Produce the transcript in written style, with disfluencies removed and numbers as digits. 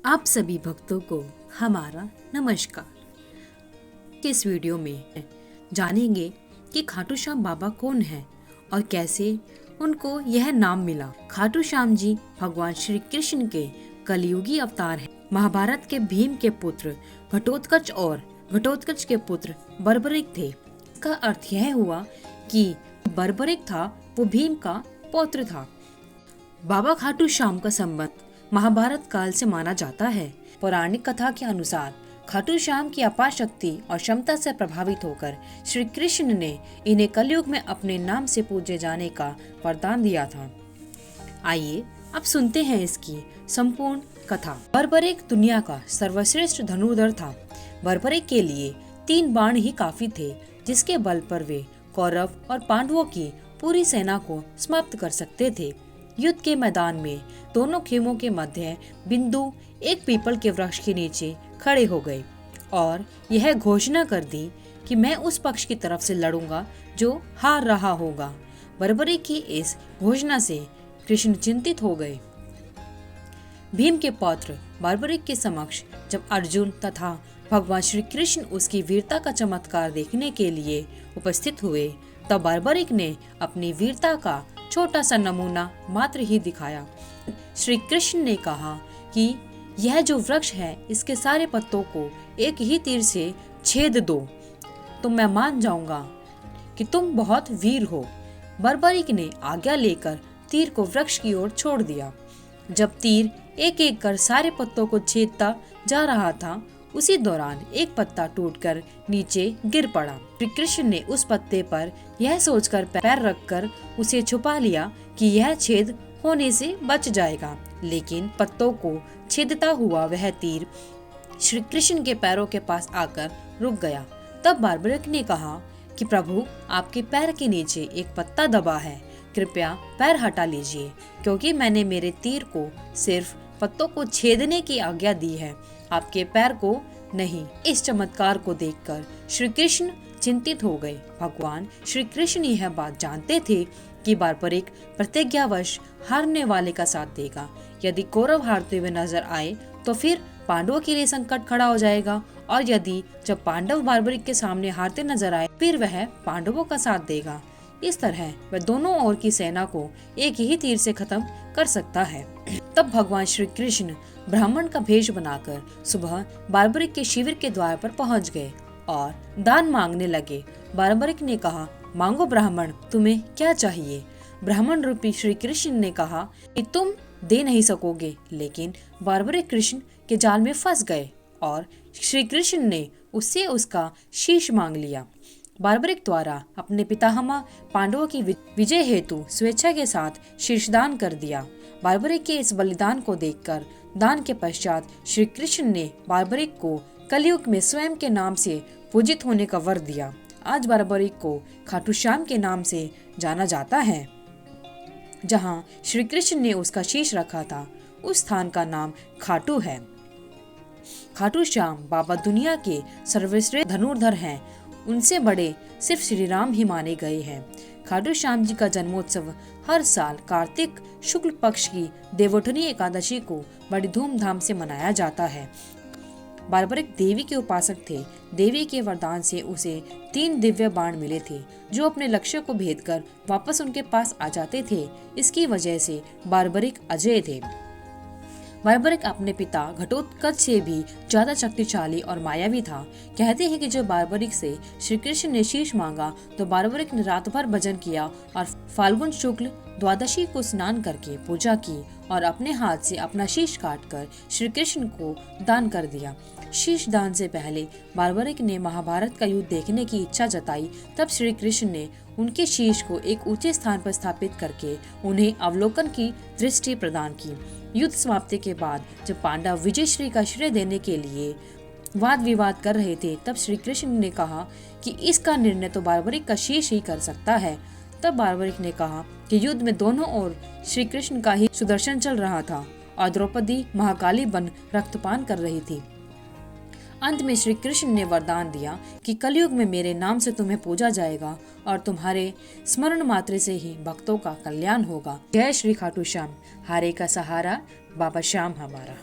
आप सभी भक्तों को हमारा नमस्कार। इस वीडियो में जानेंगे कि खाटू श्याम बाबा कौन है और कैसे उनको यह नाम मिला। खाटू श्याम जी भगवान श्री कृष्ण के कलयुगी अवतार हैं। महाभारत के भीम के पुत्र घटोत्कच और घटोत्कच के पुत्र बर्बरिक थे। इसका अर्थ यह हुआ कि बर्बरिक था वो भीम का पौत्र था। बाबा खाटू श्याम का संबंध महाभारत काल से माना जाता है। पौराणिक कथा के अनुसार खाटू श्याम की अपार शक्ति और क्षमता से प्रभावित होकर श्री कृष्ण ने इन्हें कलयुग में अपने नाम से पूजे जाने का वरदान दिया था। आइए अब सुनते हैं इसकी संपूर्ण कथा। बर्बरिक दुनिया का सर्वश्रेष्ठ धनुर्धर था। बर्बरिक के लिए 3 बाण ही काफी थे, जिसके बल पर वे कौरव और पांडवों की पूरी सेना को समाप्त कर सकते थे। युद्ध के मैदान में दोनों खेमों के मध्य बिंदु एक पीपल के वृक्ष के नीचे खड़े हो गए और यह घोषणा कर दी कि मैं उस पक्ष की तरफ से लड़ूंगा जो हार रहा होगा। बर्बरिक की इस घोषणा से कृष्ण चिंतित हो गए। भीम के पौत्र बर्बरिक के समक्ष जब अर्जुन तथा भगवान श्री कृष्ण उसकी वीरता का चमत्कार देखने के लिए उपस्थित हुए, तब बर्बरिक ने अपनी वीरता का छोटा सा नमूना मात्र ही दिखाया। श्री कृष्ण ने कहा कि यह जो वृक्ष है, इसके सारे पत्तों को एक ही तीर से छेद दो, तो मैं मान जाऊंगा कि तुम बहुत वीर हो। बर्बरिक ने आज्ञा लेकर तीर को वृक्ष की ओर छोड़ दिया। जब तीर एक एक कर सारे पत्तों को छेदता जा रहा था, उसी दौरान एक पत्ता टूटकर नीचे गिर पड़ा। श्री कृष्ण ने उस पत्ते पर यह सोचकर पैर रखकर उसे छुपा लिया कि यह छेद होने से बच जाएगा, लेकिन पत्तों को छेदता हुआ वह तीर श्री कृष्ण के पैरों के पास आकर रुक गया। तब बर्बरिक ने कहा कि प्रभु, आपके पैर के नीचे एक पत्ता दबा है, कृपया पैर हटा लीजिए, क्योंकि मैंने मेरे तीर को सिर्फ पत्तों को छेदने की आज्ञा दी है, आपके पैर को नहीं। इस चमत्कार को देखकर श्री कृष्ण चिंतित हो गए। भगवान श्री कृष्ण यह बात जानते थे कि बर्बरिक प्रतिज्ञावश हारने वाले का साथ देगा। यदि कौरव हारते हुए नजर आए तो फिर पांडवों के लिए संकट खड़ा हो जाएगा, और यदि जब पांडव बर्बरिक के सामने हारते नजर आए फिर वह पांडवों का साथ देगा। इस तरह वह दोनों ओर की सेना को एक ही तीर से खत्म कर सकता है। तब भगवान श्री कृष्ण ब्राह्मण का भेष बनाकर सुबह बर्बरिक के शिविर के द्वार पर पहुंच गए और दान मांगने लगे। बर्बरिक ने कहा, मांगो ब्राह्मण, तुम्हें क्या चाहिए? ब्राह्मण रूपी श्री कृष्ण ने कहा कि तुम दे नहीं सकोगे, लेकिन बर्बरिक कृष्ण के जाल में फंस गए और श्री कृष्ण ने उससे उसका शीश मांग लिया। बर्बरिक द्वारा अपने पितामह पांडवों की विजय हेतु स्वेच्छा के साथ शीर्षदान कर दिया। बर्बरिक के इस बलिदान को देखकर दान के पश्चात श्री कृष्ण ने बर्बरिक को कलयुग में स्वयं के नाम से पूजित होने का वर दिया। आज बर्बरिक को खाटू श्याम के नाम से जाना जाता है। जहां श्री कृष्ण ने उसका शीश रखा था, उस स्थान का नाम खाटू है। खाटू श्याम बाबा दुनिया के सर्वश्रेष्ठ धनुर्धर हैं। उनसे बड़े सिर्फ श्री राम ही माने गए हैं। खाटू श्याम जी का जन्मोत्सव हर साल कार्तिक शुक्ल पक्ष की देवोठनी एकादशी को बड़ी धूमधाम से मनाया जाता है। बर्बरिक देवी के उपासक थे। देवी के वरदान से उसे 3 दिव्य बाण मिले थे, जो अपने लक्ष्य को भेद कर वापस उनके पास आ जाते थे। इसकी वजह से बर्बरिक अजय थे। बर्बरिक अपने पिता घटोत्कच से भी ज्यादा शक्तिशाली और मायावी था। कहते हैं कि जब बर्बरिक से श्री कृष्ण ने शीश मांगा तो बर्बरिक ने रात भर भजन किया और फाल्गुन शुक्ल द्वादशी को स्नान करके पूजा की और अपने हाथ से अपना शीश काटकर श्री कृष्ण को दान कर दिया। शीश दान से पहले बर्बरिक ने महाभारत का युद्ध देखने की इच्छा जताई। तब श्री कृष्ण ने उनके शीश को एक ऊंचे स्थान पर स्थापित करके उन्हें अवलोकन की दृष्टि प्रदान की। युद्ध समाप्ति के बाद जब पांडव विजयश्री का श्रेय देने के लिए वाद विवाद कर रहे थे, तब श्री कृष्ण ने कहा कि इसका निर्णय तो बर्बरिक का शीश ही कर सकता है। तब बर्बरिक ने कहा कि युद्ध में दोनों ओर श्री कृष्ण का ही सुदर्शन चल रहा था और द्रौपदी महाकाली बन रक्तपान कर रही थी। अंत में श्री कृष्ण ने वरदान दिया कि कलयुग में मेरे नाम से तुम्हें पूजा जाएगा और तुम्हारे स्मरण मात्र से ही भक्तों का कल्याण होगा। जय श्री खाटू श्याम, हारे का सहारा बाबा श्याम हमारा।